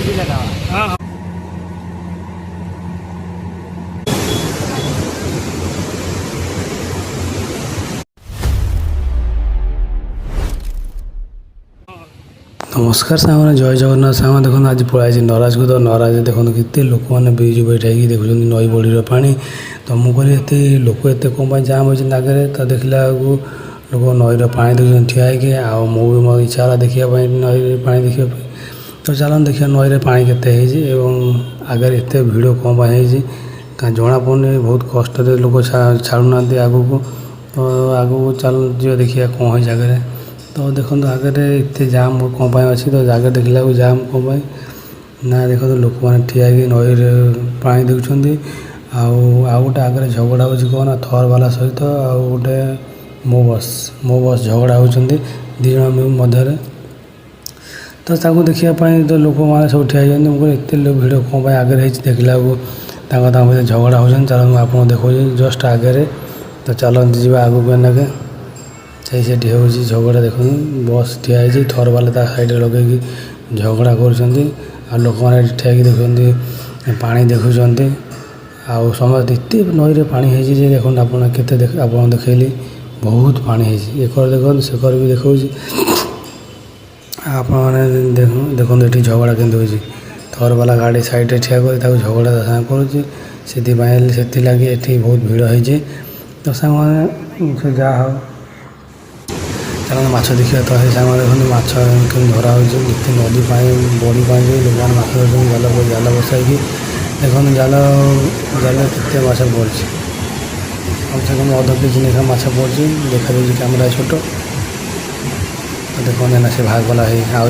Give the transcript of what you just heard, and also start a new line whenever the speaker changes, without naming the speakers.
हाँ हाँ
नमस्कार सामने जय जगन्नाथ साम देखो आज पढ़ाई नराज को तो नराज देखो केते लोक मैंने ब्रिज बैठाई देखुं नई बड़ी पा तो मुझे एत लोक एत कौन जाम हो आगे तो देखला लोक नईर पा देखुन ठिया है भी मो इच्छा है देखापी नई पा देखा तो चलन देखिए नईर पा के आगे एत भिड़ कौन कहीं जना पड़े बहुत कष्ट लोक छाड़ूना आग को तो आग को चल जी देखिए कौन है जगह तो देखो आगे इतने जाम कौन अच्छी तो आगे देखला जाम कौन ना देखो लोक मैंने ठिया नई पा देखुं आउ गोटे आगे झगड़ा हो कौन थर वाला सहित आउ गोटे मो बस झगड़ा होती दी जन मध्य तो ताकू देखापी तो लोक मैंने सब ठिया मुझे एत भिड़ कौन आगे देखला मध्य झगड़ा हो चल आप देखो जस्ट आगे तो चलते जी आग को नाके से हो झगड़ा देख बस ठिया थर वाला साइड लगे झगड़ा कर लोक मैंने ठिया देखुं पा देखुं समस्त एत नई पा देख आप देखली बहुत पा एकर देख सेकर भी देखा आप देखो ये झगड़ा के थर वाला गाड़ी साइड ठिया कर झगड़ा कर लगे ये बहुत भिड़ होती तो सामने जहाँ हो चलो माछ देखिए तो साइड देखते माछ धरा हो नदी पा बड़ी पा लोक मैंने माछ धर जाल बसाई देखो जाल जाल के माछ पड़ी कम से कम अध केजी लेखा माछ पड़ी देखा जाए कैमेरा छोट तो देखो ना से भाग वाला है
आ